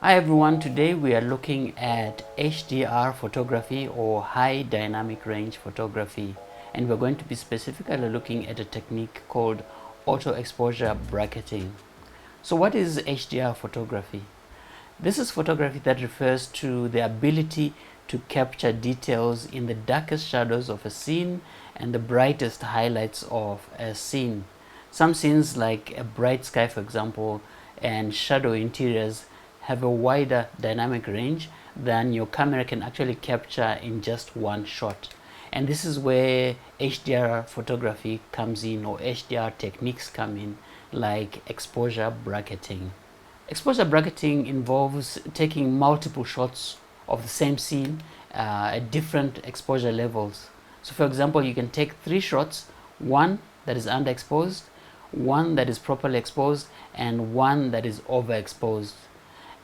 Hi everyone, today we are looking at HDR photography or high dynamic range photography, and we're going to be specifically looking at a technique called auto exposure bracketing. So what is HDR photography? This is photography that refers to the ability to capture details in the darkest shadows of a scene and the brightest highlights of a scene. Some scenes, like a bright sky for example, and shadow interiors, have a wider dynamic range than your camera can actually capture in just one shot. And this is where HDR photography comes in, or HDR techniques come in, like exposure bracketing. Exposure bracketing involves taking multiple shots of the same scene at different exposure levels. So for example, you can take 3 shots, one that is underexposed, one that is properly exposed, and one that is overexposed.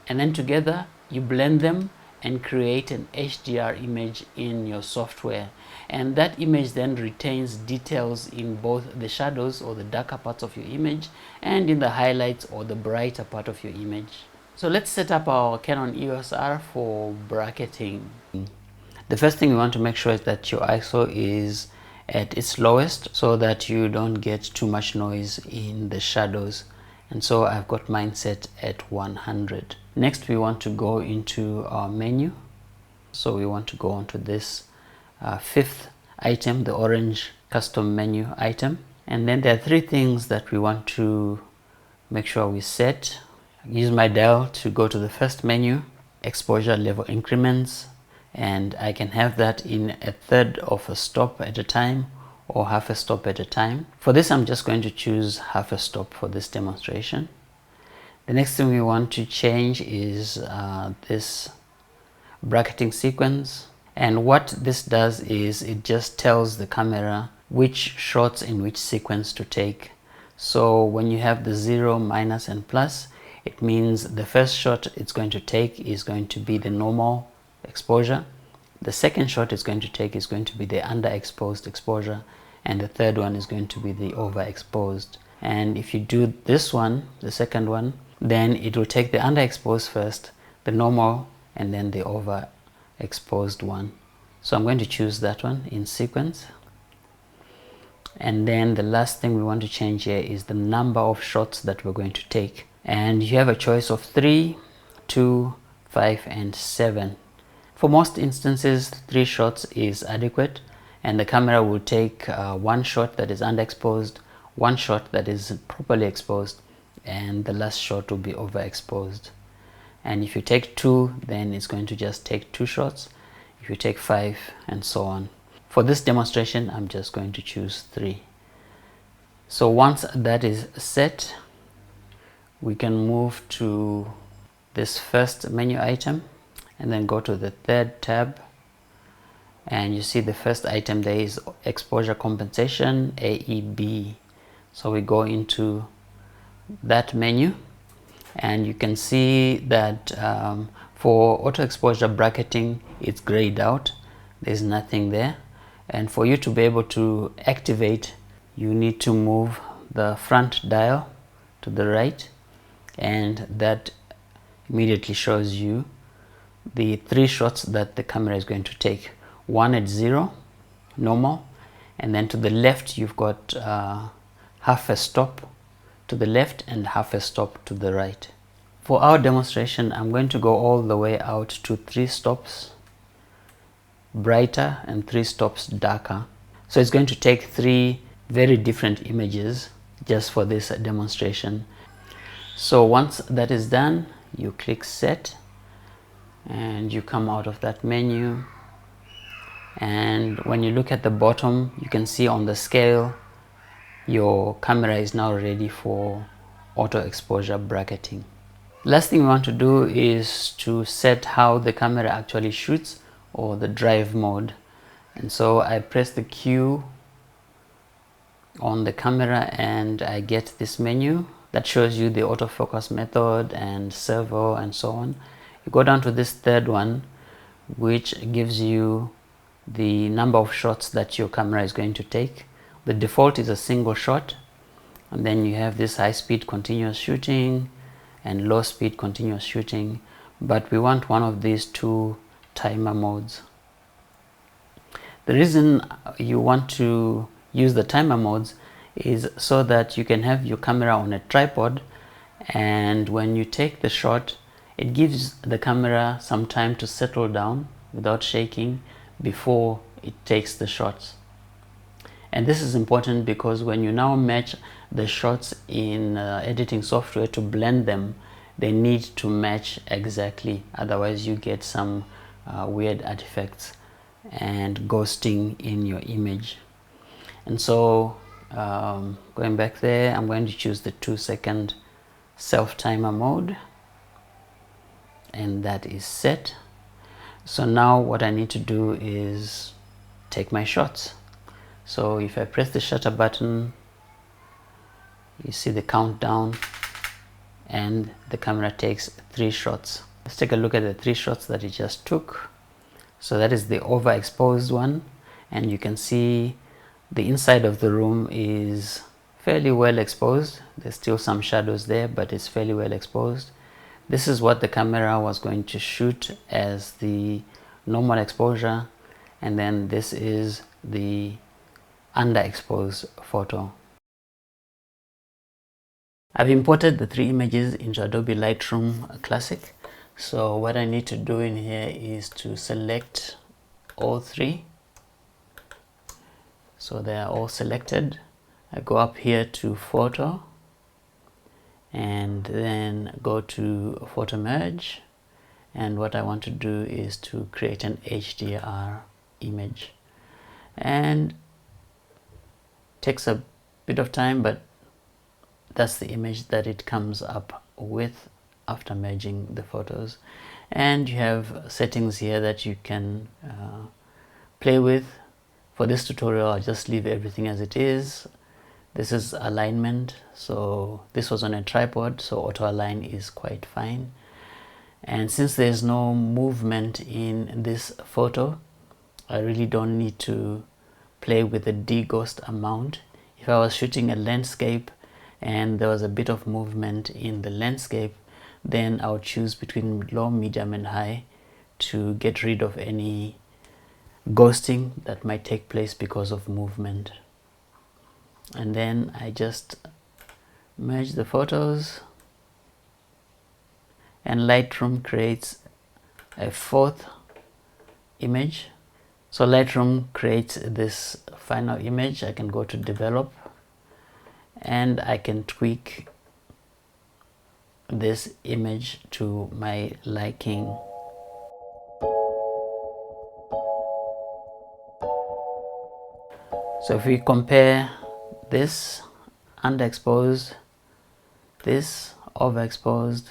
And then together you blend them and create an HDR image in your software, and that image then retains details in both the shadows or the darker parts of your image and in the highlights or the brighter part of your image. So let's set up our Canon EOS-R for bracketing. The first thing we want to make sure is that your ISO is at its lowest so that you don't get too much noise in the shadows, and so I've got mine set at 100. Next we want to go into our menu, so we want to go onto this fifth item, the orange custom menu item, and then there are 3 things that we want to make sure we set. Use my dial to go to the first menu, exposure level increments, and I can have that in 1/3 of a stop at a time or 1/2 a stop at a time. For this I'm just going to choose 1/2 a stop for this demonstration. The next thing we want to change is this bracketing sequence, and what this does is it just tells the camera which shots in which sequence to take. So when you have the 0, minus and plus, it means the first shot it's going to take is going to be the normal exposure, the second shot it's going to take is going to be the underexposed exposure, and the third one is going to be the overexposed. And if you do this one, the second one, then it will take the underexposed first, the normal, and then the overexposed one. So I'm going to choose that one in sequence. And then the last thing we want to change here is the number of shots that we're going to take, and you have a choice of 3, 2, 5 and 7. For most instances 3 shots is adequate, and the camera will take 1 shot that is underexposed, 1 shot that is properly exposed, and the last shot will be overexposed. And if you take 2, then it's going to just take 2 shots. If you take 5, and so on. For this demonstration I'm just going to choose 3. So once that is set, we can move to this first menu item and then go to the 3rd tab, and you see the first item there is exposure compensation, AEB. So we go into that menu, and you can see that for auto exposure bracketing it's grayed out, there's nothing there. And for you to be able to activate, you need to move the front dial to the right, and that immediately shows you the 3 shots that the camera is going to take. 1 at 0, normal, and then to the left you've got 1/2 a stop to the left and 1/2 a stop to the right. For our demonstration I'm going to go all the way out to 3 stops brighter and 3 stops darker. So it's going to take 3 very different images just for this demonstration. So once that is done, you click set and you come out of that menu, and when you look at the bottom you can see on the scale your camera is now ready for auto exposure bracketing. Last thing we want to do is to set how the camera actually shoots, or the drive mode. And so I press the Q on the camera and I get this menu that shows you the autofocus method and servo and so on. You go down to this 3rd one, which gives you the number of shots that your camera is going to take. The default is a single shot, and then you have this high speed continuous shooting and low speed continuous shooting. but we want one of these two timer modes. The reason you want to use the timer modes is so that you can have your camera on a tripod, and when you take the shot, it gives the camera some time to settle down without shaking before it takes the shots. And this is important because when you now match the shots in editing software to blend them, they need to match exactly, otherwise you get some weird artifacts and ghosting in your image. And so going back there, I'm going to choose the 2-second self-timer mode, and that is set. So now what I need to do is take my shots. So if I press the shutter button, you see the countdown and the camera takes 3 shots. Let's take a look at the 3 shots that it just took. So that is the overexposed one, and you can see the inside of the room is fairly well exposed. There's still some shadows there, but it's fairly well exposed. This is what the camera was going to shoot as the normal exposure, and then this is the underexposed photo. I've imported the 3 images into Adobe Lightroom Classic. So what I need to do in here is to select all 3. So they are all selected. I go up here to photo and then go to photo merge, and what I want to do is to create an HDR image, and takes a bit of time, but that's the image that it comes up with after merging the photos. And you have settings here that you can play with. For this tutorial, I'll just leave everything as it is. This is alignment, so this was on a tripod, so auto align is quite fine. And since there's no movement in this photo, I really don't need to play with the deghost amount. If I was shooting a landscape and there was a bit of movement in the landscape, then I would choose between low, medium and high to get rid of any ghosting that might take place because of movement. And then I just merge the photos, and Lightroom creates a 4th image. So Lightroom creates this final image. I can go to develop and I can tweak this image to my liking. So if we compare this underexposed, this overexposed,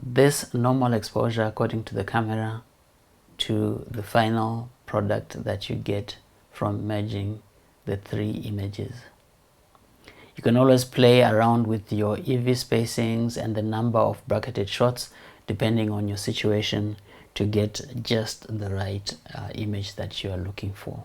this normal exposure according to the camera, to the final product that you get from merging the 3 images. You can always play around with your EV spacings and the number of bracketed shots depending on your situation to get just the right image that you are looking for.